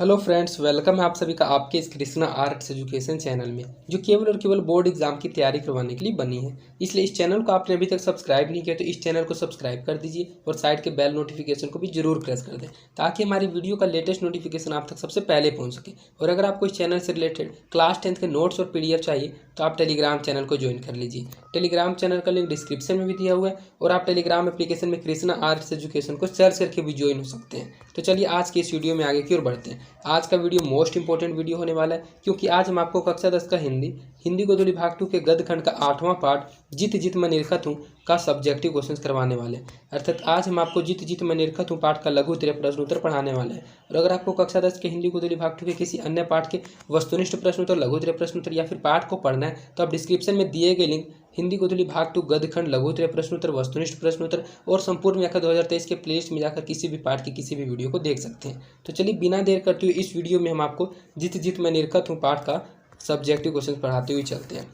Hello friends, welcome है आप सभी का आपके इस कृष्णा आर्ट्स एजुकेशन चैनल में, जो केवल और केवल बोर्ड एग्जाम की तैयारी करवाने के लिए बनी है। इसलिए इस चैनल को आपने अभी तक सब्सक्राइब नहीं किया तो इस चैनल को सब्सक्राइब कर दीजिए और साइड के बेल नोटिफिकेशन को भी जरूर प्रेस कर दें, ताकि हमारी वीडियो का लेटेस्ट नोटिफिकेशन आप तक सबसे पहले पहुँच सके। और अगर आपको इस चैनल से रिलेटेड क्लास 10th के नोट्स और PDF चाहिए तो आप टेलीग्राम चैनल को ज्वाइन कर लीजिए। टेलीग्राम चैनल का लिंक डिस्क्रिप्शन में भी दिया हुआ है और आप टेलीग्राम एप्लीकेशन में कृष्णा आर्ट्स एजुकेशन को सर्च करके भी ज्वाइन हो सकते हैं। तो चलिए आज की इस वीडियो में आगे की ओर बढ़ते हैं। आज का वीडियो मोस्ट इंपॉर्टेंट वीडियो होने वाला है, क्योंकि आज हम आपको कक्षा 10 का हिंदी गोधूली भाग 2 के गद्य खंड का 8वां पार्ट जित जित मैं निरखत हूँ का सब्जेक्टिव क्वेश्चन करवाने वाले हैं। अर्थात आज हम आपको जित जित मैं निरखत हूँ पाठ का लघु उत्तरीय प्रश्न उत्तर पढ़ाने वाले हैं। और अगर आपको कक्षा 10 के हिंदी गोधूली भाग 2 के किसी अन्य पाठ के वस्तुनिष्ठ प्रश्न उत्तर, लघु उत्तरीय प्रश्न उत्तर या फिर पाठ को पढ़ना है तो आप डिस्क्रिप्शन में दिए गए लिंक हिंदी गोधूली भाग 2 गद्य खंड लघु उत्तरीय प्रश्न उत्तर, वस्तुनिष्ठ प्रश्न उत्तर और संपूर्ण व्याकरण 2023 के प्लेलिस्ट में जाकर किसी भी पाठ की किसी भी वीडियो को देख सकते हैं। तो चलिए बिना देर करते हुए इस वीडियो में हम आपको जित जित मैं निरखत हूँ पाठ का सब्जेक्टिव क्वेश्चन पढ़ाते हुए चलते हैं।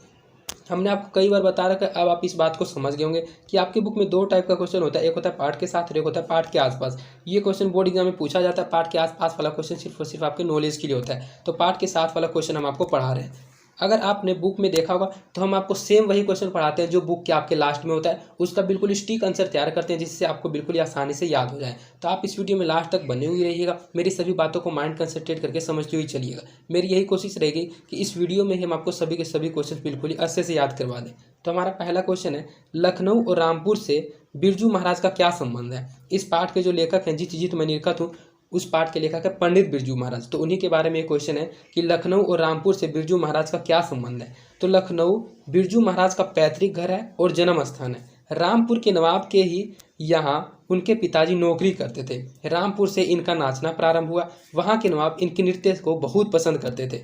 हमने आपको कई बार बता रखा है, अब आप इस बात को समझ गए होंगे कि आपकी बुक में दो टाइप का क्वेश्चन होता है, एक होता है पाठ के साथ और एक होता है पाठ के आसपास। ये क्वेश्चन बोर्ड एग्जाम में पूछा जाता है। पाठ के आसपास वाला क्वेश्चन सिर्फ और सिर्फ आपके नॉलेज के लिए होता है। तो पाठ के साथ वाला क्वेश्चन हम आपको पढ़ा रहे हैं। अगर आपने बुक में देखा होगा तो हम आपको सेम वही क्वेश्चन पढ़ाते हैं जो बुक के आपके लास्ट में होता है, उसका बिल्कुल स्टिक आंसर तैयार करते हैं जिससे आपको बिल्कुल आसानी से याद हो जाए। तो आप इस वीडियो में लास्ट तक बने हुए रहिएगा, मेरी सभी बातों को माइंड कंसंट्रेट करके समझते हुए चलिएगा। मेरी यही कोशिश रहेगी कि इस वीडियो में हम आपको सभी के सभी क्वेश्चन बिल्कुल ही अच्छे से याद करवा दें। तो हमारा पहला क्वेश्चन है, लखनऊ और रामपुर से बिरजू महाराज का क्या संबंध है। इस पाठ के जो लेखक हैं जित जित मैं निरखत हूँ, उस पाठ के लेखक है पंडित बिरजू महाराज। तो उन्हीं के बारे में एक क्वेश्चन है कि लखनऊ और रामपुर से बिरजू महाराज का क्या संबंध है। तो लखनऊ बिरजू महाराज का पैतृक घर है और जन्म स्थान है। रामपुर के नवाब के ही यहाँ उनके पिताजी नौकरी करते थे। रामपुर से इनका नाचना प्रारंभ हुआ। वहाँ के नवाब इनके नृत्य को बहुत पसंद करते थे।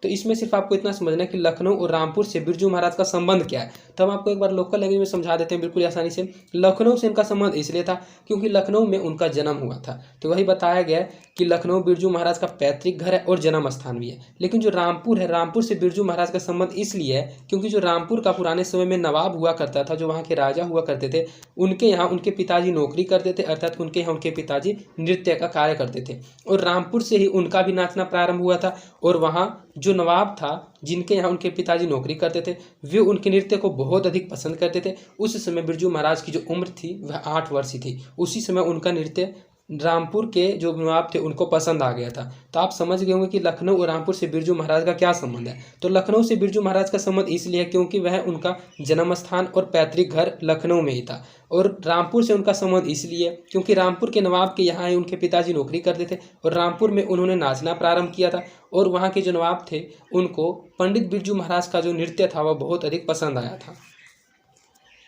तो इसमें सिर्फ आपको इतना समझना है कि लखनऊ और रामपुर से बिरजू महाराज का संबंध क्या है। तो हम आपको एक बार लोकल लैंग्वेज में समझा देते हैं बिल्कुल आसानी से। लखनऊ से इनका संबंध इसलिए था क्योंकि लखनऊ में उनका जन्म हुआ था। तो वही बताया गया कि लखनऊ बिरजू महाराज का पैतृक घर है और जन्म स्थान भी है। लेकिन जो रामपुर है, रामपुर से बिरजू महाराज का संबंध इसलिए है क्योंकि जो रामपुर का पुराने समय में नवाब हुआ करता था, जो वहाँ के राजा हुआ करते थे, उनके यहाँ उनके पिताजी नौकरी करते थे। अर्थात उनके यहाँ उनके पिताजी नृत्य का कार्य करते थे और रामपुर से ही उनका भी नाचना प्रारंभ हुआ था। और वहाँ जो नवाब था जिनके यहाँ उनके पिताजी नौकरी करते थे, वे उनके नृत्य को बहुत अधिक पसंद करते थे। उस समय बिरजू महाराज की जो उम्र थी वह 8 वर्ष ही थी। उसी समय उनका नृत्य रामपुर के जो नवाब थे उनको पसंद आ गया था। तो आप समझ गए होंगे कि लखनऊ और रामपुर से बिरजू महाराज का क्या संबंध है। तो लखनऊ से बिरजू महाराज का संबंध इसलिए है क्योंकि वह उनका जन्म स्थान और पैतृक घर लखनऊ में ही था। और रामपुर से उनका संबंध इसलिए क्योंकि रामपुर के नवाब के यहाँ ही उनके पिताजी नौकरी करते थे और रामपुर में उन्होंने नाचना प्रारंभ किया था। और वहाँ के जो नवाब थे उनको पंडित बिरजू महाराज का जो नृत्य था वह बहुत अधिक पसंद आया था।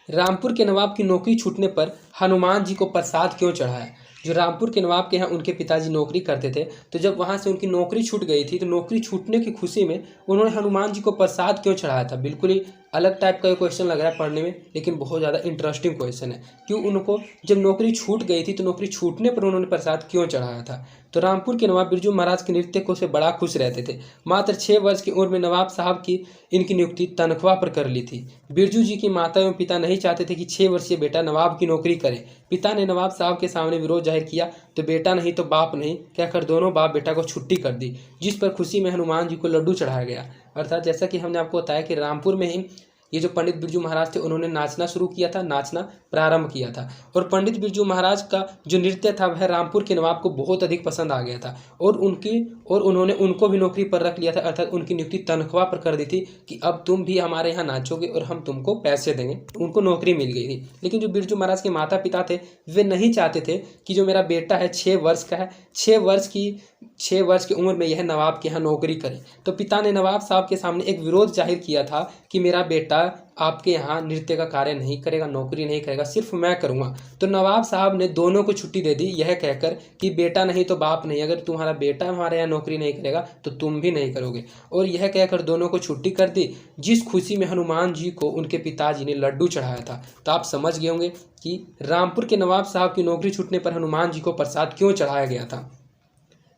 रामपुर के नवाब की नौकरी छूटने पर हनुमान जी को प्रसाद क्यों चढ़ाया। जो रामपुर के नवाब के यहाँ उनके पिताजी नौकरी करते थे, तो जब वहाँ से उनकी नौकरी छूट गई थी तो नौकरी छूटने की खुशी में उन्होंने हनुमान जी को प्रसाद क्यों चढ़ाया था। बिल्कुल ही अलग टाइप का क्वेश्चन लग रहा है पढ़ने में, लेकिन बहुत ज़्यादा इंटरेस्टिंग क्वेश्चन है। क्यों उनको जब नौकरी छूट गई थी तो नौकरी छूटने पर उन्होंने प्रसाद क्यों चढ़ाया था। तो रामपुर के नवाब बिरजू महाराज के नृत्य को से बड़ा खुश रहते थे। मात्र 6 वर्ष की उम्र में नवाब साहब की इनकी नियुक्ति तनख्वाह पर कर ली थी। बिरजू जी की माता एवं पिता नहीं चाहते थे कि 6 वर्षीय बेटा नवाब की नौकरी करे। पिता ने नवाब साहब के सामने विरोध जाहिर किया तो बेटा नहीं तो बाप नहीं कहकर दोनों बाप बेटा को छुट्टी कर दी, जिस पर खुशी में हनुमान जी को लड्डू चढ़ाया गया। अर्थात जैसा कि हमने आपको बताया कि रामपुर में ही ये जो पंडित बिरजू महाराज थे उन्होंने नाचना शुरू किया था, नाचना प्रारंभ किया था। और पंडित बिरजू महाराज का जो नृत्य था वह रामपुर के नवाब को बहुत अधिक पसंद आ गया था और उन्होंने उनको भी नौकरी पर रख लिया था। अर्थात उनकी नियुक्ति तनख्वाह पर कर दी थी कि अब तुम भी हमारे यहाँ नाचोगे और हम तुमको पैसे देंगे। उनको नौकरी मिल गई थी। लेकिन जो बिरजू महाराज के माता पिता थे वे नहीं चाहते थे कि जो मेरा बेटा है 6 वर्ष का है, 6 वर्ष की उम्र में यह नवाब के यहाँ नौकरी करे। तो पिता ने नवाब साहब के सामने एक विरोध जाहिर किया था कि मेरा बेटा आपके यहाँ नृत्य का कार्य नहीं करेगा, नौकरी नहीं करेगा, सिर्फ मैं करूँगा। तो नवाब साहब ने दोनों को छुट्टी दे दी, यह कहकर कि बेटा नहीं तो बाप नहीं, अगर तुम्हारा बेटा हमारे यहाँ नौकरी नहीं करेगा तो तुम भी नहीं करोगे। और यह कहकर दोनों को छुट्टी कर दी, जिस खुशी में हनुमान जी को उनके पिताजी ने लड्डू चढ़ाया था। तो आप समझ गए होंगे कि रामपुर के नवाब साहब की नौकरी छूटने पर हनुमान जी को प्रसाद क्यों चढ़ाया गया था।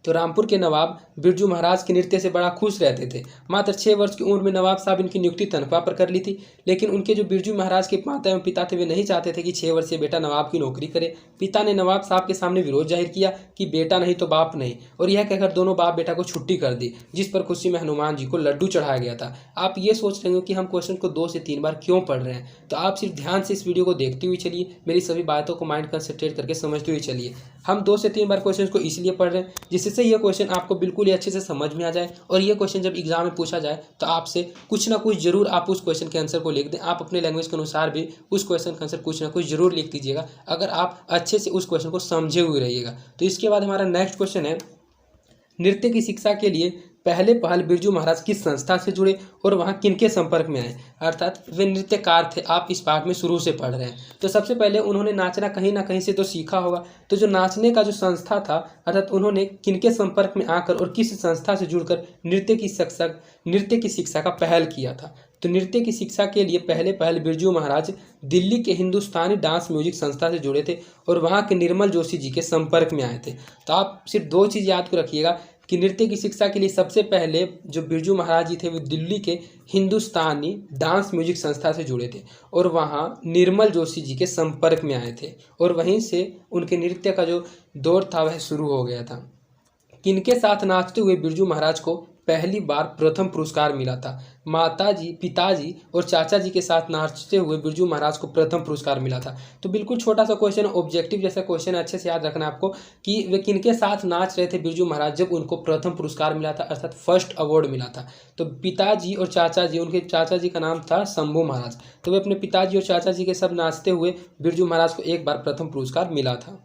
तो रामपुर के नवाब बिरजू महाराज के नृत्य से बड़ा खुश रहते थे। मात्र 6 वर्ष की उम्र में नवाब साहब इनकी नियुक्ति तनख्वाह पर कर ली थी, लेकिन उनके जो बिरजू महाराज के माता एवं पिता थे वे नहीं चाहते थे कि 6 वर्षीय बेटा नवाब की नौकरी करे। पिता ने नवाब साहब के सामने विरोध जाहिर किया कि बेटा नहीं तो बाप नहीं, और यह कहकर दोनों बाप बेटा को छुट्टी कर दी, जिस पर खुशी में हनुमान जी को लड्डू चढ़ाया गया था। आप ये सोच रहे हो कि हम क्वेश्चन को 2 से 3 बार क्यों पढ़ रहे हैं, तो आप सिर्फ ध्यान से इस वीडियो को देखते हुए चलिए, मेरी सभी बातों को माइंड कंसंट्रेट करके समझते हुए चलिए। हम 2 से 3 बार क्वेश्चन को इसलिए पढ़ रहे हैं जिससे ये क्वेश्चन आपको बिल्कुल ही अच्छे से समझ में आ जाए, और ये क्वेश्चन जब एग्जाम में पूछा जाए तो आपसे कुछ ना कुछ जरूर आप उस क्वेश्चन के आंसर को लिख दें। आप अपने लैंग्वेज के अनुसार भी उस क्वेश्चन का आंसर कुछ ना कुछ जरूर लिख दीजिएगा, अगर आप अच्छे से उस क्वेश्चन को समझे हुए रहिएगा। तो इसके बाद हमारा नेक्स्ट क्वेश्चन है, नृत्य की शिक्षा के लिए पहले पहल बिरजू महाराज किस संस्था से जुड़े और वहाँ किनके संपर्क में आए, अर्थात वे नृत्यकार थे। आप इस पाठ में शुरू से पढ़ रहे हैं, तो सबसे पहले उन्होंने नाचना कहीं ना कहीं से तो सीखा होगा। तो जो नाचने का जो संस्था था, अर्थात उन्होंने किनके संपर्क में आकर और किस संस्था से जुड़कर नृत्य की शिक्षा का पहल किया था। तो नृत्य की शिक्षा के लिए पहले पहल बिरजू महाराज दिल्ली के हिंदुस्तानी डांस म्यूजिक संस्था से जुड़े थे और वहाँ के निर्मल जोशी जी के संपर्क में आए थे। तो आप सिर्फ 2 चीज़ याद को रखिएगा कि नृत्य की शिक्षा के लिए सबसे पहले जो बिरजू महाराज जी थे वो दिल्ली के हिंदुस्तानी डांस म्यूजिक संस्था से जुड़े थे और वहाँ निर्मल जोशी जी के संपर्क में आए थे, और वहीं से उनके नृत्य का जो दौर था वह शुरू हो गया था। किनके साथ नाचते हुए बिरजू महाराज को पहली बार प्रथम पुरस्कार मिला था? माताजी, पिताजी और चाचा जी के साथ नाचते हुए बिरजू महाराज को प्रथम पुरस्कार मिला था। तो बिल्कुल छोटा सा क्वेश्चन, ऑब्जेक्टिव जैसा क्वेश्चन, अच्छे से याद रखना आपको कि वे किनके साथ नाच रहे थे बिरजू महाराज जब उनको प्रथम पुरस्कार मिला था, अर्थात फर्स्ट अवार्ड मिला था। तो पिताजी और चाचा जी, उनके चाचा जी का नाम था शंभू महाराज, तो वे अपने पिताजी और चाचा जी के सब नाचते हुए बिरजू महाराज को एक बार प्रथम पुरस्कार मिला था।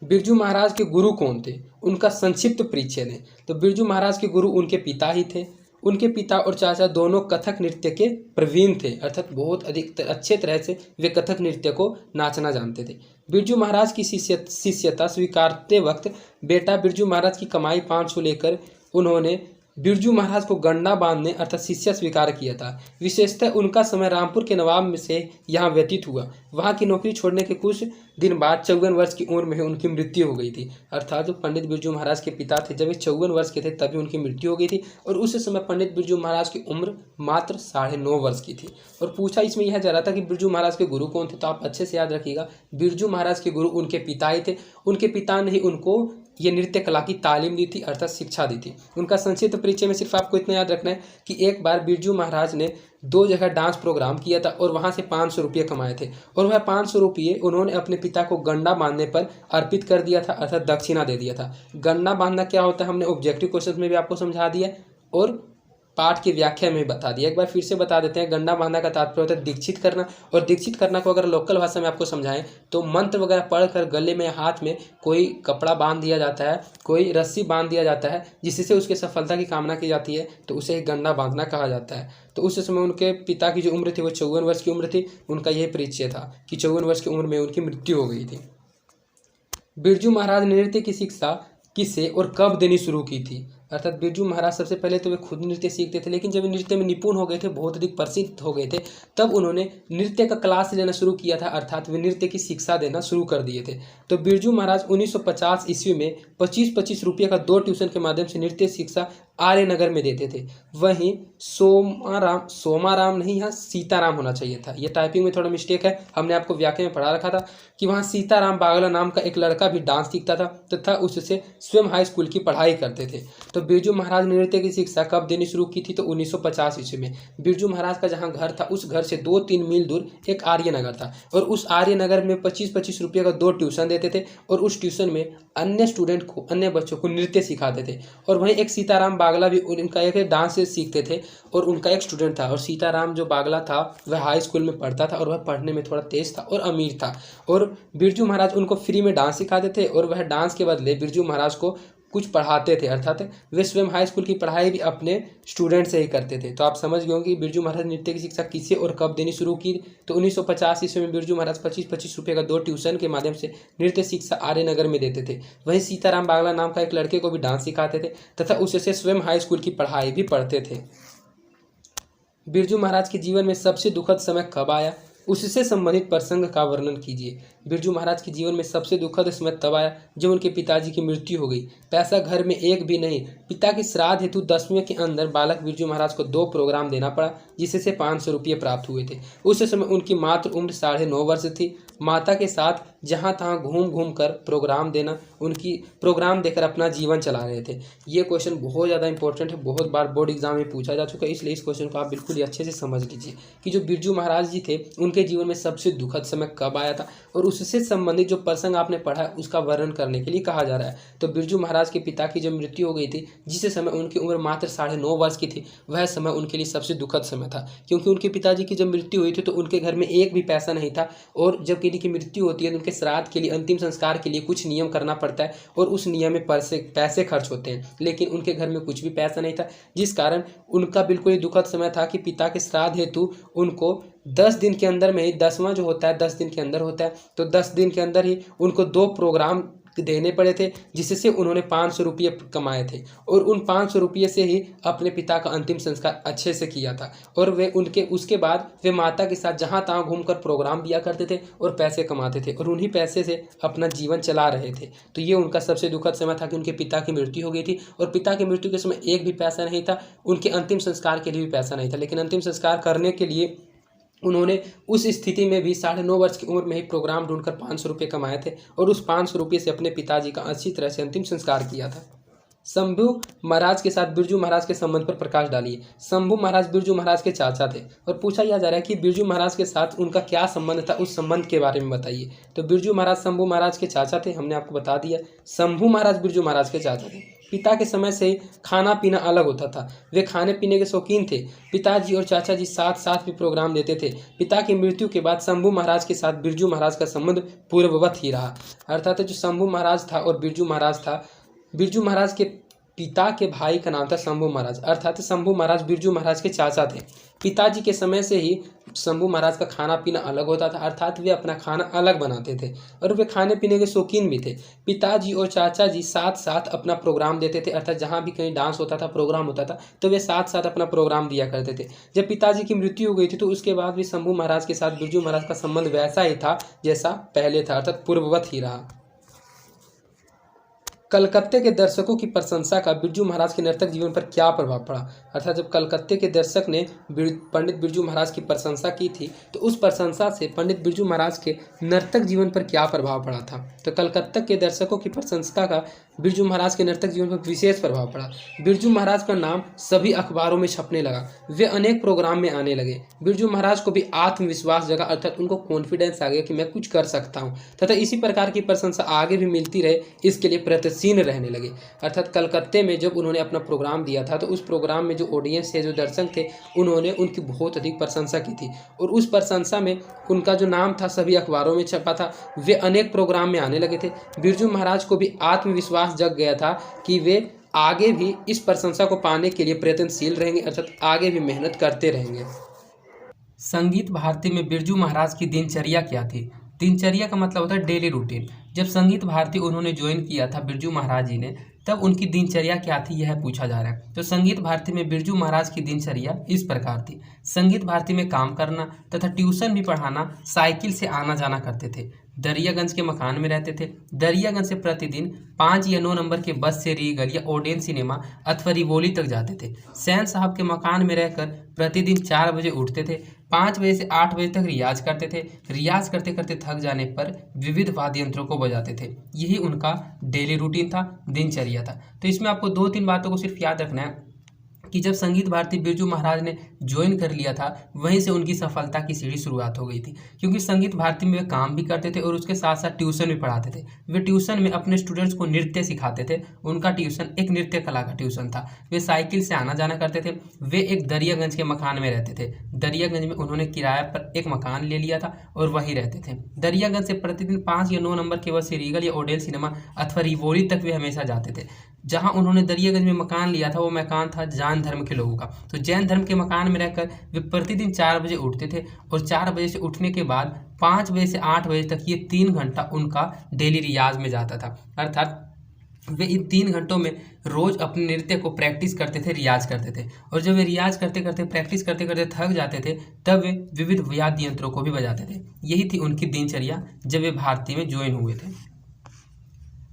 बिरजू महाराज के गुरु कौन थे, उनका संक्षिप्त परिचय दें। तो बिरजू महाराज के गुरु उनके पिता ही थे। उनके पिता और चाचा दोनों कथक नृत्य के प्रवीण थे, अर्थात बहुत अधिक अच्छे तरह से वे कथक नृत्य को नाचना जानते थे। बिरजू महाराज की शिष्यता स्वीकारते वक्त बेटा बिरजू महाराज की कमाई 500 लेकर उन्होंने बिरजू महाराज को गंडा बांधने अर्थात शिष्य स्वीकार किया था। विशेषतः उनका समय रामपुर के नवाब में से यहाँ व्यतीत हुआ। वहाँ की नौकरी छोड़ने के कुछ दिन बाद 54 वर्ष की उम्र में उनकी मृत्यु हो गई थी, अर्थात जो पंडित बिरजू महाराज के पिता थे जब वे 54 वर्ष के थे तभी उनकी मृत्यु हो गई थी, और उस समय पंडित बिरजू महाराज की उम्र मात्र 9.5 वर्ष की थी। और पूछा इसमें यह जा रहा था कि बिरजू महाराज के गुरु कौन थे, तो आप अच्छे से याद रखिएगा बिरजू महाराज के गुरु उनके पिता ही थे। उनके पिता ने ही उनको ये नृत्य कला की तालीम दी थी, अर्थात शिक्षा दी थी। उनका संक्षिप्त परिचय में सिर्फ आपको इतना याद रखना है कि एक बार बिरजू महाराज ने 2 जगह डांस प्रोग्राम किया था और वहाँ से 500 रुपये कमाए थे, और वह 500 रुपये उन्होंने अपने पिता को गंडा बांधने पर अर्पित कर दिया था, अर्थात दक्षिणा दे दिया था। गंडा बांधना क्या होता है हमने ऑब्जेक्टिव क्वेश्चन में भी आपको समझा दिया और पाठ की व्याख्या में बता दिया। एक बार फिर से बता देते हैं, गंडा बांधना का तात्पर्य होता है दीक्षित करना, और दीक्षित करना को अगर लोकल भाषा में आपको समझाएं तो मंत्र वगैरह पढ़कर गले में हाथ में कोई कपड़ा बांध दिया जाता है, कोई रस्सी बांध दिया जाता है जिससे उसके सफलता की कामना की जाती है, तो उसे ही गंडा बांधना कहा जाता है। तो उस समय उनके पिता की जो उम्र थी वो 54 वर्ष की उम्र थी। उनका यही परिचय था कि 54 वर्ष की उम्र में उनकी मृत्यु हो गई थी। बिरजू महाराज ने नृत्य की शिक्षा किसे और कब देनी शुरू की थी, अर्थात बिरजू महाराज सबसे पहले तो वे खुद नृत्य सीखते थे, लेकिन जब नृत्य में निपुण हो गए थे, बहुत अधिक प्रसिद्ध हो गए थे, तब उन्होंने नृत्य का क्लास लेना शुरू किया था, अर्थात वे नृत्य की शिक्षा देना शुरू कर दिए थे। तो बिरजू महाराज 1950 ईस्वी में 25-25 रुपये का 2 ट्यूशन के माध्यम से नृत्य शिक्षा आर्य नगर में देते थे। वहीं सोमाराम नहीं, यहाँ सीताराम होना चाहिए था, ये टाइपिंग में थोड़ा मिस्टेक है, हमने आपको व्याख्या में पढ़ा रखा था कि वहाँ सीताराम बागला नाम का एक लड़का भी डांस सीखता था तथा उससे स्वयं हाई स्कूल की पढ़ाई करते थे। तो बिरजू महाराज ने नृत्य की शिक्षा कब देनी शुरू की थी, तो 1950 ईस्वी में। बिरजू महाराज का जहाँ घर था उस घर से 2-3 मील दूर एक आर्य नगर था, और उस आर्य नगर में 25-25 रुपये का 2 ट्यूशन देते थे, और उस ट्यूशन में अन्य बच्चों को नृत्य सिखाते थे। और वहीं एक सीताराम बागला भी उनका एक डांस सीखते थे, और उनका एक स्टूडेंट था, और सीताराम जो बागला था वह हाई स्कूल में पढ़ता था और वह पढ़ने में थोड़ा तेज था और अमीर था, और बिरजू महाराज उनको फ्री में डांस सिखाते थे, और वह डांस के बदले बिरजू महाराज को कुछ पढ़ाते थे, अर्थात वे स्वयं हाई स्कूल की पढ़ाई भी अपने स्टूडेंट से ही करते थे। तो आप समझ गए होंगे कि बिरजू महाराज नृत्य की शिक्षा किसे और कब देनी शुरू की। तो 1950 ईस्वी में बिरजू महाराज 25-25 रुपये का 2 ट्यूशन के माध्यम से नृत्य शिक्षा आर्य नगर में देते थे। वहीं सीताराम बागला नाम का एक लड़के को भी डांस सिखाते थे तथा उससे स्वयं हाई स्कूल की पढ़ाई भी पढ़ते थे। बिरजू महाराज के जीवन में सबसे दुखद समय कब आया, उससे संबंधित प्रसंग का वर्णन कीजिए। बिरजू महाराज के जीवन में सबसे दुखद समय तब आया जब उनके पिताजी की मृत्यु हो गई। पैसा घर में एक भी नहीं। पिता के श्राद्ध हेतु 10वें के अंदर बालक बिरजू महाराज को 2 प्रोग्राम देना पड़ा, जिससे 500 रुपये प्राप्त हुए थे। उस समय उनकी मात्र उम्र 9.5 वर्ष थी। माता के साथ जहाँ तहाँ घूम घूम कर प्रोग्राम देकर अपना जीवन चला रहे थे। ये क्वेश्चन बहुत ज़्यादा इंपॉर्टेंट है, बहुत बार बोर्ड एग्जाम में पूछा जा चुका है, इसलिए इस क्वेश्चन को आप बिल्कुल ही अच्छे से समझ लीजिए कि जो बिरजू महाराज जी थे उनके जीवन में सबसे दुखद समय कब आया था और उससे संबंधित जो प्रसंग आपने पढ़ा है उसका वर्णन करने के लिए कहा जा रहा है। तो बिरजू महाराज के पिता की जब मृत्यु हो गई थी, जिस समय उनकी उम्र मात्र 9.5 वर्ष की थी, वह समय उनके लिए सबसे दुखद समय था, क्योंकि उनके पिताजी की जब मृत्यु हुई थी तो उनके घर में एक भी पैसा नहीं था। और जब किसी की मृत्यु होती है तो उनके श्राद्ध के लिए, अंतिम संस्कार के लिए कुछ नियम करना पड़ता है और उस नियम में पैसे खर्च होते हैं, लेकिन उनके घर में कुछ भी पैसा नहीं था, जिस कारण उनका बिल्कुल ही दुखद समय था कि पिता के श्राद्ध हेतु उनको 10 दिन के अंदर में ही, 10वां जो होता है 10 दिन के अंदर होता है, तो 10 दिन के अंदर ही उनको 2 प्रोग्राम देने पड़े थे, जिससे उन्होंने 500 रुपये कमाए थे और उन 500 रुपये से ही अपने पिता का अंतिम संस्कार अच्छे से किया था। और वे उसके बाद वे माता के साथ जहाँ तहाँ घूमकर प्रोग्राम दिया करते थे और पैसे कमाते थे और उन्हीं पैसे से अपना जीवन चला रहे थे। तो ये उनका सबसे दुखद समय था कि उनके पिता की मृत्यु हो गई थी और पिता की मृत्यु के समय एक भी पैसा नहीं था, उनके अंतिम संस्कार के लिए भी पैसा नहीं था, लेकिन अंतिम संस्कार करने के लिए उन्होंने उस स्थिति में भी 9.5 वर्ष की उम्र में ही प्रोग्राम ढूंढकर 500 रुपये कमाए थे और उस 500 रुपये से अपने पिताजी का अच्छी तरह से अंतिम संस्कार किया था। शंभू महाराज के साथ बिरजू महाराज के संबंध पर प्रकाश डालिए। शंभू महाराज बिरजू महाराज के चाचा थे और पूछा यह जा रहा है कि बिरजू महाराज के साथ उनका क्या संबंध था, उस संबंध के बारे में बताइए। तो बिरजू महाराज शंभू महाराज के चाचा थे, हमने आपको बता दिया। शंभू महाराज बिरजू महाराज के चाचा थे। पिता के समय से खाना पीना अलग होता था, वे खाने पीने के शौकीन थे। पिताजी और चाचा जी साथ साथ भी प्रोग्राम देते थे। पिता की मृत्यु के बाद शंभू महाराज के साथ बिरजू महाराज का संबंध पूर्ववत ही रहा। अर्थात जो शंभू महाराज था और बिरजू महाराज था, बिरजू महाराज के पिता के भाई का नाम था शंभू महाराज, अर्थात शंभू महाराज बिरजू महाराज के चाचा थे। पिताजी के समय से ही शंभू महाराज का खाना पीना अलग होता था, अर्थात वे अपना खाना अलग बनाते थे और वे खाने पीने के शौकीन भी थे। पिताजी और चाचा जी साथ साथ अपना प्रोग्राम देते थे, अर्थात जहाँ भी कहीं डांस होता था, प्रोग्राम होता था, तो वे साथ साथ अपना प्रोग्राम दिया करते थे। जब पिताजी की मृत्यु हो गई थी तो उसके बाद भी शंभू महाराज के साथ बिरजू महाराज का संबंध वैसा ही था जैसा पहले था, अर्थात पूर्ववत ही रहा। कलकत्ते के दर्शकों की प्रशंसा का बिरजू महाराज के नर्तक जीवन पर क्या प्रभाव पड़ा। अर्थात जब कलकत्ते के दर्शक ने पंडित बिरजू महाराज की प्रशंसा की थी तो उस प्रशंसा से पंडित बिरजू महाराज के नर्तक जीवन पर क्या प्रभाव पड़ा था। तो कलकत्ते के दर्शकों की प्रशंसा का बिरजू महाराज के नर्तक जीवन पर विशेष प्रभाव पड़ा। बिरजू महाराज का नाम सभी अखबारों में छपने लगा, वे अनेक प्रोग्राम में आने लगे। बिरजू महाराज को भी आत्मविश्वास जगा, अर्थात उनको कॉन्फिडेंस आ गया कि मैं कुछ कर सकता हूँ, तथा इसी प्रकार की प्रशंसा आगे भी मिलती रहे, इसके लिए प्रयत्नशील रहने लगे। अर्थात कलकत्ते में जब उन्होंने अपना प्रोग्राम दिया था तो उस प्रोग्राम में जो ऑडियंस थे, जो दर्शक थे, उन्होंने उनकी बहुत अधिक प्रशंसा की थी और उस प्रशंसा में उनका जो नाम था सभी अखबारों में छपा था, वे अनेक प्रोग्राम में आने लगे थे। बिरजू महाराज को भी आत्मविश्वास जग गया था कि वे आगे भी इस प्रशंसा को पाने के लिए प्रयत्नशील रहेंगे, अर्थात आगे भी मेहनत करते रहेंगे। संगीत भारती में बिरजू महाराज की दिनचर्या क्या थी। दिनचर्या का मतलब होता है डेली रूटीन। जब संगीत भारती उन्होंने ज्वाइन किया था बिरजू महाराज जी ने, तब उनकी दिनचर्या क्या थी यह पूछा जा रहा है। तो संगीत भारती में बिरजू महाराज की दिनचर्या इस प्रकार थी। संगीत भारती में काम करना तथा ट्यूशन भी पढ़ाना, साइकिल से आना जाना करते थे। दरियागंज के मकान में रहते थे। दरियागंज से प्रतिदिन 5 या 9 नंबर के बस से रीगल या ओडेन सिनेमा अथवा रिवोली तक जाते थे। सैन साहब के मकान में रहकर प्रतिदिन 4 बजे उठते थे। 5 बजे से 8 बजे तक रियाज करते थे। रियाज करते करते थक जाने पर विविध वाद्य यंत्रों को बजाते थे। यही उनका डेली रूटीन था, दिनचर्या था। तो इसमें आपको 2-3 बातों को सिर्फ याद रखना है कि जब संगीत भारती बिरजू महाराज ने ज्वाइन कर लिया था, वहीं से उनकी सफलता की सीढ़ी शुरुआत हो गई थी, क्योंकि संगीत भारती में वे काम भी करते थे और उसके साथ साथ ट्यूशन भी पढ़ाते थे। वे ट्यूशन में अपने स्टूडेंट्स को नृत्य सिखाते थे। उनका ट्यूशन एक नृत्य कला का ट्यूशन था। वे साइकिल से आना जाना करते थे। वे एक दरियागंज के मकान में रहते थे। दरियागंज में उन्होंने किराए पर एक मकान ले लिया था और वहीं रहते थे। दरियागंज से प्रतिदिन 5 या 9 नंबर के बस से रीगल या ओडेन सिनेमा अथवा रिवोली तक वे हमेशा जाते थे। जहां उन्होंने दरियागंज में मकान लिया था वो मकान था जैन धर्म के लोगों का। तो जैन धर्म के मकान में रहकर वे प्रतिदिन 4 बजे उठते थे और 4 बजे से उठने के बाद 5 बजे से 8 बजे तक ये 3 घंटा उनका डेली रियाज में जाता था। अर्थात वे इन 3 घंटों में रोज अपने नृत्य को प्रैक्टिस करते थे, रियाज करते थे। और जब वे रियाज करते करते, प्रैक्टिस करते करते थक जाते थे, तब वे विविध वाद्य यंत्रों को भी बजाते थे। यही थी उनकी दिनचर्या जब वे भारती में ज्वाइन हुए थे।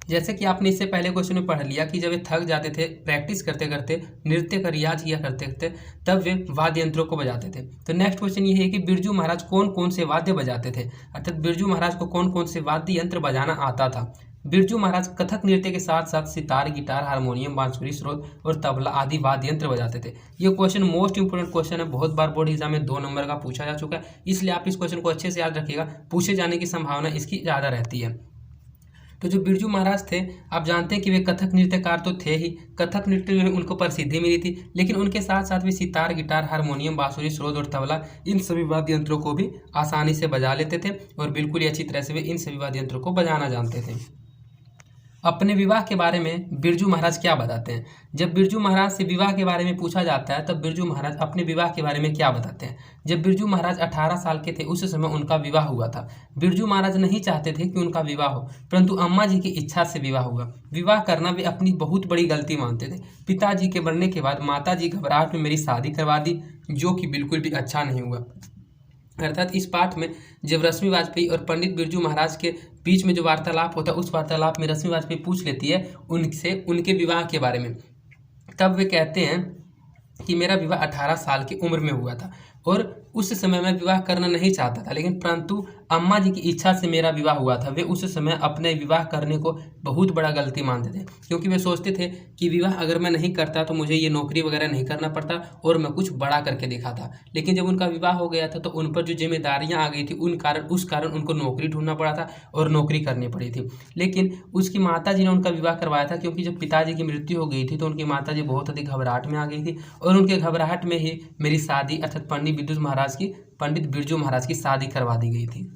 जैसे कि आपने इससे पहले क्वेश्चन में पढ़ लिया कि जब वे थक जाते थे, प्रैक्टिस करते करते, नृत्य का रियाज किया करते थे, तब वे वाद्य यंत्रों को बजाते थे। तो नेक्स्ट क्वेश्चन ये है कि बिरजू महाराज कौन कौन से वाद्य बजाते थे, अर्थात बिरजू महाराज को कौन कौन से वाद्य यंत्र बजाना आता था। बिरजू महाराज कथक नृत्य के साथ साथ सितार, गिटार, हारमोनियम, बांसुरी, स्रोत और तबला आदि वाद्य यंत्र बजाते थे। ये क्वेश्चन मोस्ट इंपोर्टेंट क्वेश्चन है, बहुत बार बोर्ड एग्जाम में 2 नंबर का पूछा जा चुका है, इसलिए आप इस क्वेश्चन को अच्छे से याद रखिएगा, पूछे जाने की संभावना इसकी ज़्यादा रहती है। तो जो बिरजू महाराज थे, आप जानते हैं कि वे कथक नृत्यकार तो थे ही, कथक नृत्य में उनको प्रसिद्धि मिली थी, लेकिन उनके साथ साथ वे सितार, गिटार, हारमोनियम, बांसुरी, स्रोत और तबला, इन सभी वाद्य यंत्रों को भी आसानी से बजा लेते थे और बिल्कुल ही अच्छी तरह से वे इन सभी वाद्य यंत्रों को बजाना जानते थे। अपने विवाह के बारे में बिरजू महाराज क्या बताते हैं? जब बिरजू महाराज से विवाह के बारे में पूछा जाता है, तब बिरजू महाराज अपने विवाह के बारे में क्या बताते हैं? जब बिरजू महाराज 18 साल के थे, उस समय उनका विवाह हुआ था। बिरजू महाराज नहीं चाहते थे कि उनका विवाह हो, परंतु अम्मा जी की इच्छा से विवाह हुआ। विवाह करना वे अपनी बहुत बड़ी गलती मानते थे। पिताजी के मरने के बाद माता जी घबराहट में मेरी शादी करवा दी, जो कि बिल्कुल भी अच्छा नहीं हुआ। अर्थात इस पाठ में जब रश्मि वाजपेयी और पंडित बिरजू महाराज के बीच में जो वार्तालाप होता है, उस वार्तालाप में रश्मि वाजपेयी पूछ लेती है उनसे उनके विवाह के बारे में। तब वे कहते हैं कि मेरा विवाह 18 साल की उम्र में हुआ था और उस समय मैं विवाह करना नहीं चाहता था, लेकिन परंतु अम्मा जी की इच्छा से मेरा विवाह हुआ था। वे उस समय अपने विवाह करने को बहुत बड़ा गलती मानते थे, क्योंकि वे सोचते थे कि विवाह अगर मैं नहीं करता तो मुझे ये नौकरी वगैरह नहीं करना पड़ता और मैं कुछ बड़ा करके दिखाता। लेकिन जब उनका विवाह हो गया था तो उन पर जो जिम्मेदारियां आ गई थी, उस कारण उनको नौकरी ढूंढना पड़ा था और नौकरी करनी पड़ी थी। लेकिन उसकी माता जी ने उनका विवाह करवाया था, क्योंकि जब पिताजी की मृत्यु हो गई थी तो उनकी माता जी बहुत अधिक घबराहट में आ गई थी और उनके घबराहट में ही मेरी शादी अर्थात पंडित बिरजू महाराज की शादी करवा दी गई थी।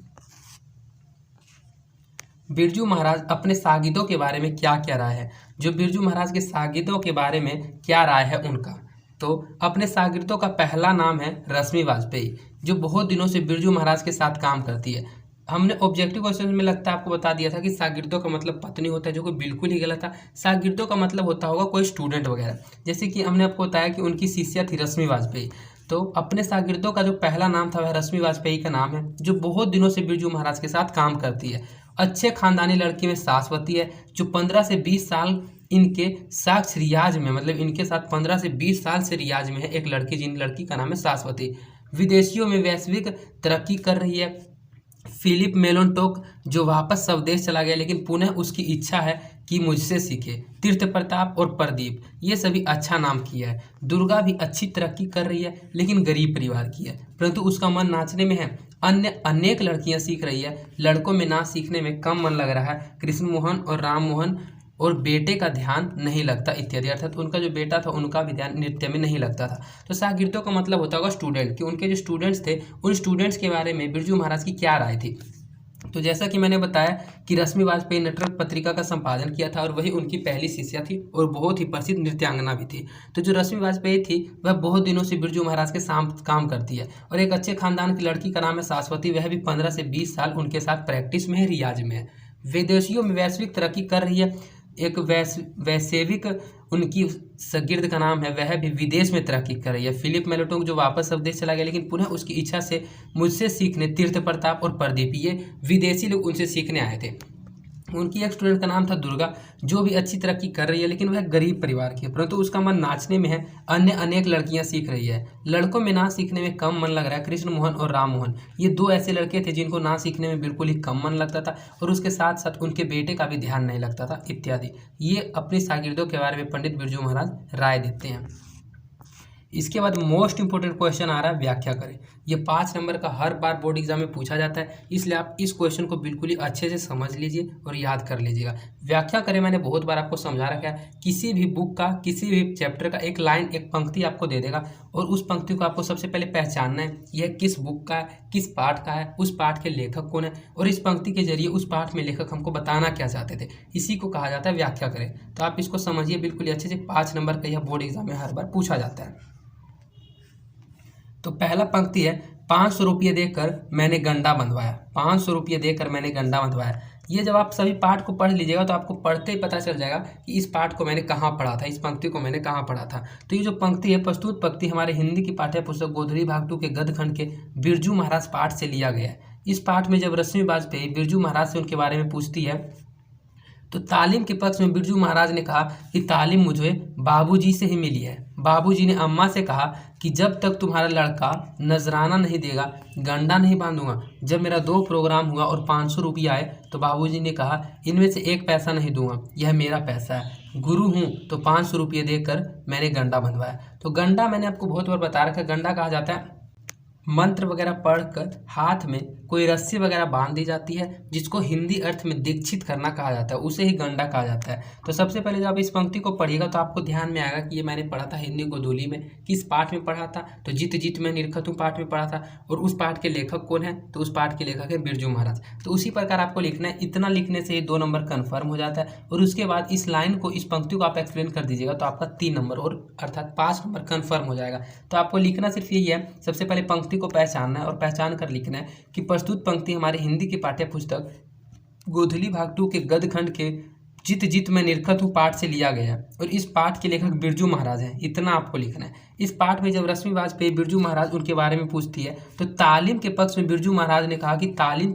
बिरजू महाराज अपने शागिर्दों के बारे में क्या क्या राय है? जो बिरजू महाराज के शागिर्दों के बारे में क्या राय है उनका, तो अपने शागिर्दों का पहला नाम है रश्मि वाजपेयी, जो बहुत दिनों से बिरजू महाराज के साथ काम करती है। हमने ऑब्जेक्टिव क्वेश्चन में लगता है आपको बता दिया था कि शागिर्दों का मतलब पत्नी होता है, जो कि बिल्कुल ही गलत था। शागिर्दों का मतलब होता होगा कोई स्टूडेंट वगैरह, जैसे कि हमने आपको बताया कि उनकी शिष्या थी रश्मि वाजपेयी। तो अपने शागिर्दों का जो पहला नाम था वह रश्मि वाजपेयी का नाम है, जो बहुत दिनों से बिरजू महाराज के साथ काम करती है। अच्छे खानदानी लड़की में शाश्वती है, जो 15 से 20 साल इनके साक्ष्य रियाज में, मतलब इनके साथ 15 से 20 साल से रियाज में है एक लड़की, जिन लड़की का नाम है शाश्वती। विदेशियों में वैश्विक तरक्की कर रही है। फिलिप मेलोनटोक जो वापस स्वदेश चला गया, लेकिन पुनः उसकी इच्छा है कि मुझसे सीखे। तीर्थ प्रताप और प्रदीप, ये सभी अच्छा नाम किया है। दुर्गा भी अच्छी तरक्की कर रही है, लेकिन गरीब परिवार की है, परंतु उसका मन नाचने में है। अन्य अनेक लड़कियां सीख रही है, लड़कों में नाच सीखने में कम मन लग रहा है। कृष्ण मोहन और राम मोहन और बेटे का ध्यान नहीं लगता इत्यादि। अर्थात उनका जो बेटा था उनका भी ध्यान नृत्य में नहीं लगता था। तो शागिर्दों का मतलब होता होगा स्टूडेंट, कि उनके जो स्टूडेंट्स थे उन स्टूडेंट्स के बारे में बिरजू महाराज की क्या राय थी। तो जैसा कि मैंने बताया कि रश्मि वाजपेयी नटरंग पत्रिका का संपादन किया था और वही उनकी पहली शिष्या थी और बहुत ही प्रसिद्ध नृत्यांगना भी थी। तो जो रश्मि वाजपेयी थी वह बहुत दिनों से बिरजू महाराज के साथ काम करती है और एक अच्छे खानदान की लड़की का नाम है शाश्वती। वह भी 15 से 20 साल उनके साथ प्रैक्टिस में है, रियाज में है। विदेशियों में वैश्विक तरक्की कर रही है। एक वैश्विक उनकी शागिर्द का नाम है, वह भी विदेश में तरक्की कर रही है। फिलिप मेलोटोक जो वापस स्वदेश चला गया, लेकिन पुनः उसकी इच्छा से मुझसे सीखने तीर्थ प्रताप और प्रदीप, ये विदेशी लोग उनसे सीखने आए थे। उनकी एक स्टूडेंट का नाम था दुर्गा, जो भी अच्छी तरक्की कर रही है, लेकिन वह गरीब परिवार की है, परंतु उसका मन नाचने में है। अन्य अनेक लड़कियां सीख रही है, लड़कों में नाच सीखने में कम मन लग रहा है। कृष्ण मोहन और राम मोहन, ये 2 ऐसे लड़के थे जिनको नाच सीखने में बिल्कुल ही कम मन लगता था और उसके साथ साथ उनके बेटे का भी ध्यान नहीं लगता था इत्यादि। ये अपने शागिर्दों के बारे में पंडित बिरजू महाराज राय देते हैं। इसके बाद मोस्ट इंपोर्टेंट क्वेश्चन आ रहा है, व्याख्या करें। ये 5 नंबर का हर बार बोर्ड एग्जाम में पूछा जाता है, इसलिए आप इस क्वेश्चन को बिल्कुल ही अच्छे से समझ लीजिए और याद कर लीजिएगा। व्याख्या करें मैंने बहुत बार आपको समझा रखा है। किसी भी बुक का, किसी भी चैप्टर का एक लाइन, एक पंक्ति आपको दे देगा और उस पंक्ति को आपको सबसे पहले पहचानना है, यह किस बुक का है, किस पाठ का है, उस पाठ के लेखक कौन है और इस पंक्ति के जरिए उस पाठ में लेखक हमको बताना क्या चाहते थे। इसी को कहा जाता है व्याख्या करें। तो आप इसको समझिए बिल्कुल अच्छे से। 5 नंबर का यह बोर्ड एग्जाम में हर बार पूछा जाता है। तो पहला पंक्ति है, 500 रुपये देकर मैंने गंडा बंधवाया। 500 रुपये देकर मैंने गंडा बंधवाया। ये जब आप सभी पाठ को पढ़ लीजिएगा तो आपको पढ़ते ही पता चल जाएगा कि इस पाठ को मैंने कहाँ पढ़ा था, इस पंक्ति को मैंने कहाँ पढ़ा था। तो ये जो पंक्ति है, प्रस्तुत पंक्ति हमारे हिंदी की पाठ्य पुस्तक गोधली भाग 2 के गद्यखंड के बिरजू महाराज पाठ से लिया गया है। इस पाठ में जब रश्मि बाजपेयी बिरजू महाराज से उनके बारे में पूछती है तो तालीम के पक्ष में बिरजू महाराज ने कहा कि तालीम मुझे बाबूजी से ही मिली है। बाबूजी ने अम्मा से कहा कि जब तक तुम्हारा लड़का नजराना नहीं देगा गंडा नहीं बांधूंगा। जब मेरा 2 प्रोग्राम हुआ और 500 रुपये आए तो बाबूजी ने कहा इनमें से 1 पैसा नहीं दूंगा, यह मेरा पैसा है। गुरु हूँ तो 500 रुपये देकर मैंने गंडा बंधवाया। तो गंडा मैंने आपको बहुत बार बता रखा है, गंडा कहा जाता है मंत्र वगैरह पढ़कर हाथ में कोई रस्सी वगैरह बांध दी जाती है, जिसको हिंदी अर्थ में दीक्षित करना कहा जाता है, उसे ही गंडा कहा जाता है। तो सबसे पहले जब आप इस पंक्ति को पढ़िएगा तो आपको ध्यान में आएगा कि ये मैंने पढ़ा था हिंदी गोधूली में, किस पाठ में पढ़ा था, तो जित जित मैं निरखत हूँ पाठ में पढ़ा था। और उस पाठ के लेखक कौन है, तो उस पाठ के लेखक है बिरजू महाराज। तो उसी प्रकार आपको लिखना है, इतना लिखने से ही 2 नंबर कन्फर्म हो जाता है। और उसके बाद इस लाइन को, इस पंक्ति को आप एक्सप्लेन कर दीजिएगा तो आपका 3 नंबर और अर्थात 5 नंबर कन्फर्म हो जाएगा। तो आपको लिखना सिर्फ यही है, सबसे पहले पंक्ति को पहचानना है और पहचान कर लिखना है कि प्रस्तुत पंक्ति हमारे हिंदी की पाठ्य पुस्तक गोधली भाग 2 के गद्यखंड के जित जित मैं निरखत हूँ पाठ से लिया गया है और इस पाठ के लेखक बिरजू महाराज हैं। इतना आपको लिखना है। इस पाठ में जब रश्मि बाजपेयी बिरजू महाराज उनके बारे में पूछती है तो तालीम के पक्ष में बिरजू महाराज ने कहा कि तालीम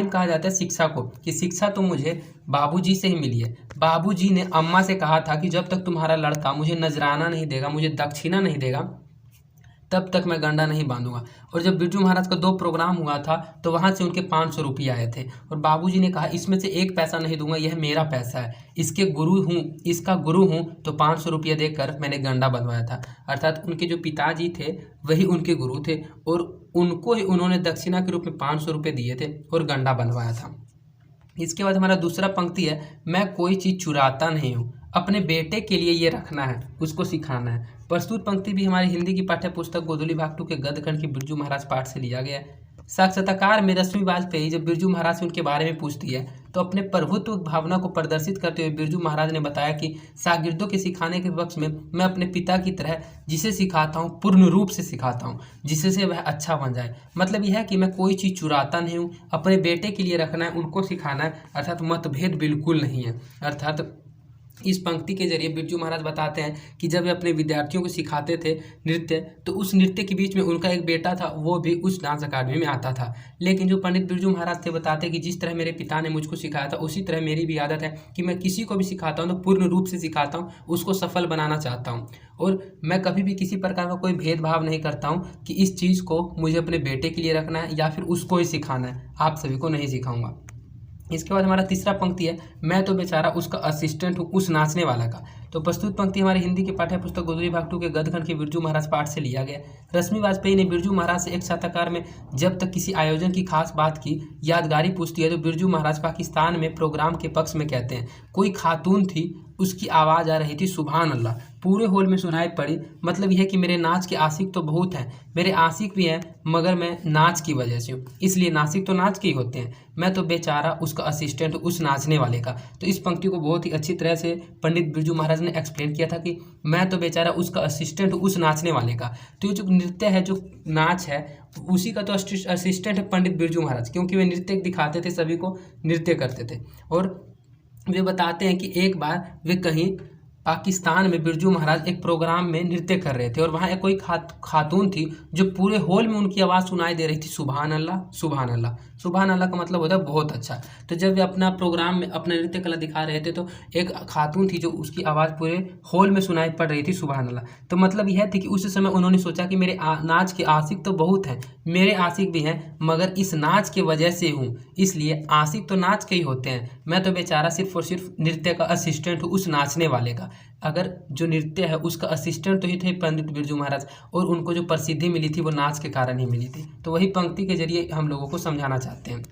कहा जाता है शिक्षा को, कि शिक्षा तो मुझे बाबूजी से ही मिली है। बाबूजी ने अम्मा से कहा था कि जब तक तुम्हारा लड़का मुझे नजराना नहीं देगा, मुझे दक्षिणा नहीं देगा, तब तक मैं गंडा नहीं बांधूंगा। और जब बिरजू महाराज का 2 प्रोग्राम हुआ था तो वहाँ से उनके 500 रुपये आए थे और बाबूजी ने कहा इसमें से 1 पैसा नहीं दूंगा, यह मेरा पैसा है, इसका गुरु हूँ तो 500 रुपये देकर मैंने गंडा बंधवाया था। अर्थात उनके जो पिताजी थे वही उनके गुरु थे और उनको ही उन्होंने दक्षिणा के रूप में 500 रुपये दिए थे और गंडा बंधवाया था। इसके बाद हमारा दूसरा पंक्ति है, मैं कोई चीज़ चुराता नहीं हूँ, अपने बेटे के लिए ये रखना है, उसको सिखाना है। प्रस्तुत पंक्ति भी हमारी हिंदी की पाठ्य पुस्तक गोधली भाग 2 के गद्यखंड के बिरजू महाराज पाठ से लिया गया है। साक्षात्कार में रश्मि बाजपेयी जब बिरजू महाराज से उनके बारे में पूछती है तो अपने प्रभुत्व भावना को प्रदर्शित करते हुए बिरजू महाराज ने बताया कि शागिर्दों के सिखाने के पक्ष में मैं अपने पिता की तरह जिसे सिखाता हूँ पूर्ण रूप से सिखाता हूँ, जिससे वह अच्छा बन जाए। मतलब यह है कि मैं कोई चीज़ चुराता नहीं हूँ, अपने बेटे के लिए रखना है, उनको सिखाना है, अर्थात मतभेद बिल्कुल नहीं है। अर्थात इस पंक्ति के जरिए बिरजू महाराज बताते हैं कि जब वे अपने विद्यार्थियों को सिखाते थे नृत्य, तो उस नृत्य के बीच में उनका एक बेटा था, वो भी उस डांस अकादमी में आता था। लेकिन जो पंडित बिरजू महाराज थे बताते कि जिस तरह मेरे पिता ने मुझको सिखाया था उसी तरह मेरी भी आदत है कि मैं किसी को भी सिखाता हूँ तो पूर्ण रूप से सिखाता हूँ, उसको सफल बनाना चाहता हूँ और मैं कभी भी किसी प्रकार का कोई भेदभाव नहीं करता हूँ कि इस चीज़ को मुझे अपने बेटे के लिए रखना है या फिर उसको ही सिखाना है, आप सभी को नहीं सिखाऊंगा। इसके बाद हमारा तीसरा पंक्ति है, मैं तो बेचारा उसका असिस्टेंट हूँ उस नाचने वाला का। तो प्रस्तुत पंक्ति हमारी हिंदी की पाठ्य पुस्तक गोधली भाग 2 के गद्यखंड के बिरजू महाराज पाठ से लिया गया। रश्मि बाजपेयी ने बिरजू महाराज से एक साक्षात्कार में जब तक किसी आयोजन की खास बात की यादगारी पूछती है तो बिरजू महाराज पाकिस्तान में प्रोग्राम के पक्ष में कहते हैं, कोई खातून थी, उसकी आवाज़ आ रही थी सुभान अल्लाह, पूरे हॉल में सुनाई पड़ी। मतलब यह है कि मेरे नाच के आशिक तो बहुत हैं, मेरे आशिक भी हैं, मगर मैं नाच की वजह से हूँ, इसलिए नासिक तो नाच के ही होते हैं, मैं तो बेचारा उसका असिस्टेंट उस नाचने वाले का। तो इस पंक्ति को बहुत ही अच्छी तरह से पंडित बिरजू महाराज ने एक्सप्लेन किया था कि मैं तो बेचारा उसका असिस्टेंट उस नाचने वाले का। तो ये जो नृत्य है, जो नाच है, उसी का तो असिस्टेंट है पंडित बिरजू महाराज, क्योंकि वे नृत्य दिखाते थे, सभी को नृत्य करते थे। और वे बताते हैं कि एक बार वे कहीं पाकिस्तान में बिरजू महाराज एक प्रोग्राम में नृत्य कर रहे थे और वहाँ एक कोई खातून थी जो पूरे हॉल में उनकी आवाज़ सुनाई दे रही थी, सुभान अल्लाह सुभान अल्लाह। सुभान अल्लाह का मतलब होता है बहुत अच्छा। तो जब वे अपना प्रोग्राम में अपना नृत्य कला दिखा रहे थे तो एक खातून थी जो उसकी आवाज़ पूरे हॉल में सुनाई पड़ रही थी, सुभान अल्लाह। तो मतलब यह थी कि उस समय उन्होंने सोचा कि मेरे नाच के आशिक तो बहुत हैं, मेरे आशिक भी हैं, मगर इस नाच के वजह से हूँ, इसलिए आशिक तो नाच के ही होते हैं, मैं तो बेचारा सिर्फ और सिर्फ नृत्य का असिस्टेंट हूँ उस नाचने वाले का। अगर जो नृत्य है उसका असिस्टेंट तो ही थे पंडित बिरजू महाराज, और उनको जो प्रसिद्धि मिली थी वो नाच के कारण ही मिली थी। तो वही पंक्ति के जरिए हम लोगों को समझाना चाहते हैं।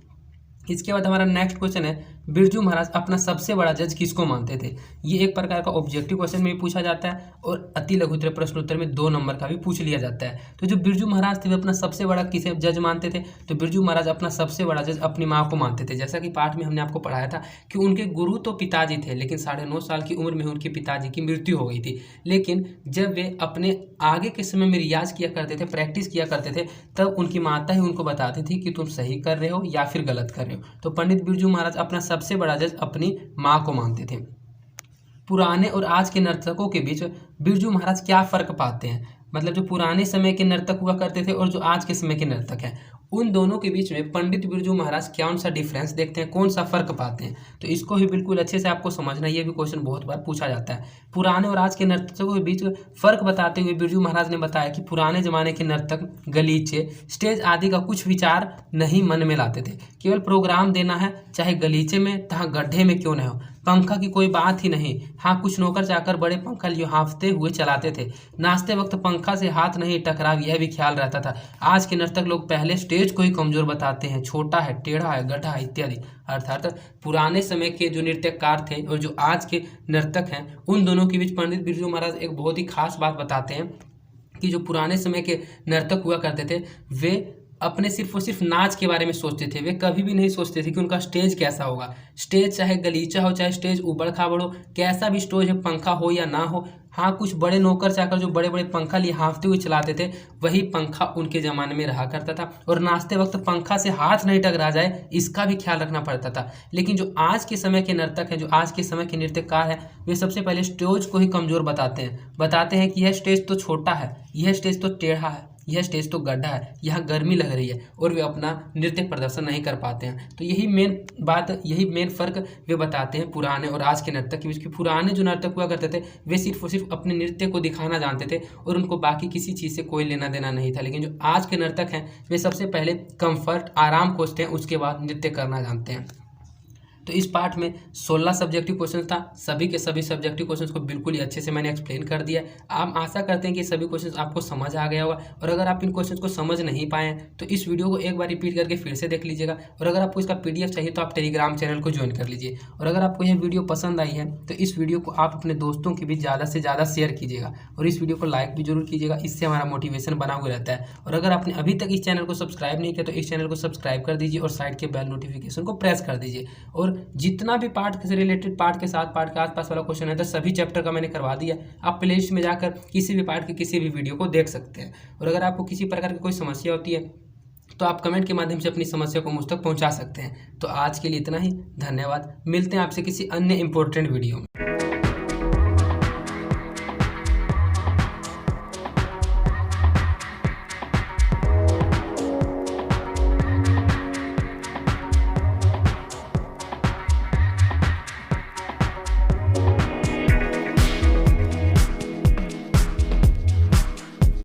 इसके बाद हमारा नेक्स्ट क्वेश्चन है, बिरजू महाराज अपना सबसे बड़ा जज किसको मानते थे। ये एक प्रकार का ऑब्जेक्टिव क्वेश्चन में भी पूछा जाता है और अति लघुत्तरीय प्रश्नोत्तर में 2 नंबर का भी पूछ लिया जाता है। तो जो बिरजू महाराज थे वे अपना सबसे बड़ा किसे जज मानते थे, तो बिरजू महाराज अपना सबसे बड़ा जज अपनी माँ को मानते थे। जैसा कि पाठ में हमने आपको पढ़ाया था कि उनके गुरु तो पिताजी थे, लेकिन 9.5 साल की उम्र में उनके पिताजी की मृत्यु हो गई थी। लेकिन जब वे अपने आगे के समय में रियाज किया करते थे, प्रैक्टिस किया करते थे, तब उनकी माता ही उनको बताती थी कि तुम सही कर रहे हो या फिर गलत कर रहे हो। तो पंडित बिरजू महाराज अपना सबसे बड़ा जज अपनी माँ को मानते थे। पुराने और आज के नर्तकों के बीच बिरजू महाराज क्या फ़र्क पाते हैं, मतलब जो पुराने समय के नर्तक हुआ करते थे और जो आज के समय के नर्तक हैं, उन दोनों के बीच में पंडित बिरजू महाराज कौन सा डिफरेंस देखते हैं, कौन सा फ़र्क पाते हैं। तो इसको भी बिल्कुल अच्छे से आपको समझना, ये भी क्वेश्चन बहुत बार पूछा जाता है। पुराने और आज के नर्तकों के बीच फ़र्क बताते हुए बिरजू महाराज ने बताया कि पुराने ज़माने के नर्तक गलीचे, स्टेज आदि का कुछ विचार नहीं मन में लाते थे। केवल प्रोग्राम देना है, चाहे गलीचे में तहाँ गड्ढे में क्यों न हो। पंखा की कोई बात ही नहीं। हाँ, कुछ नौकर चाकर बड़े पंखा लिए हाँफते हुए चलाते थे। नाचते वक्त पंखा से हाथ नहीं टकराव, यह भी ख्याल रहता था। आज के नर्तक लोग पहले स्टेज को ही कमजोर बताते हैं, छोटा है, टेढ़ा है, गड्ढा है इत्यादि। अर्थात पुराने समय के जो नृत्यकार थे और जो आज के नर्तक हैं, उन दोनों के बीच पंडित बिरजू महाराज एक बहुत ही खास बात बताते हैं कि जो पुराने समय के नर्तक हुआ करते थे वे अपने सिर्फ और सिर्फ नाच के बारे में सोचते थे। वे कभी भी नहीं सोचते थे कि उनका स्टेज कैसा होगा। स्टेज चाहे गलीचा हो, चाहे स्टेज उबड़ खाबड़ हो, कैसा भी स्टेज है, पंखा हो या ना हो। हाँ, कुछ बड़े नौकर चाकर जो बड़े बड़े पंखा लिए हाँफते हुए चलाते थे, वही पंखा उनके ज़माने में रहा करता था। और नाचते वक्त पंखा से हाथ नहीं टकरा जाए, इसका भी ख्याल रखना पड़ता था। लेकिन जो आज के समय के नर्तक हैं, जो आज के समय के नृत्यकार हैं, वे सबसे पहले स्टेज को ही कमज़ोर बताते हैं कि यह स्टेज तो छोटा है, यह स्टेज तो टेढ़ा है, यह स्टेज तो गड्ढा है, यहाँ गर्मी लग रही है, और वे अपना नृत्य प्रदर्शन नहीं कर पाते हैं। तो यही मेन बात, यही मेन फ़र्क वे बताते हैं पुराने और आज के नर्तक के बीच। कि पुराने जो नर्तक हुआ करते थे वे सिर्फ और सिर्फ अपने नृत्य को दिखाना जानते थे और उनको बाकी किसी चीज़ से कोई लेना देना नहीं था। लेकिन जो आज के नर्तक हैं वे सबसे पहले कंफर्ट, आराम खोजते हैं, उसके बाद नृत्य करना जानते हैं। तो इस पार्ट में 16 सब्जेक्टिव क्वेश्चन था। सभी के सभी सब्जेक्टिव क्वेश्चंस को बिल्कुल ही अच्छे से मैंने एक्सप्लेन कर दिया। आप आशा करते हैं कि सभी क्वेश्चंस आपको समझ आ गया होगा। और अगर आप इन क्वेश्चंस को समझ नहीं पाए हैं तो इस वीडियो को एक बार रिपीट करके फिर से देख लीजिएगा। और अगर आपको इसका PDF चाहिए तो आप टेलीग्राम चैनल को ज्वाइन कर लीजिए। और अगर आपको यह वीडियो पसंद आई है तो इस वीडियो को आप अपने दोस्तों के बीच ज़्यादा से ज़्यादा शेयर कीजिएगा और इस वीडियो को लाइक भी जरूर कीजिएगा। इससे हमारा मोटिवेशन बना हुआ रहता है। और अगर आपने अभी तक इस चैनल को सब्सक्राइब नहीं किया तो इस चैनल को सब्सक्राइब कर दीजिए और साइड के बेल नोटिफिकेशन को प्रेस कर दीजिए। और जितना भी पार्ट से रिलेटेड, पार्ट के साथ, पार्ट के आसपास वाला क्वेश्चन है तो सभी चैप्टर का मैंने करवा दिया। आप प्लेलिस्ट में जाकर किसी भी पार्ट के किसी भी वीडियो को देख सकते हैं। और अगर आपको किसी प्रकार की कोई समस्या होती है तो आप कमेंट के माध्यम से अपनी समस्या को मुझ तक पहुंचा सकते हैं। तो आज के लिए इतना ही, धन्यवाद। मिलते हैं आपसे किसी अन्य इंपॉर्टेंट वीडियो में।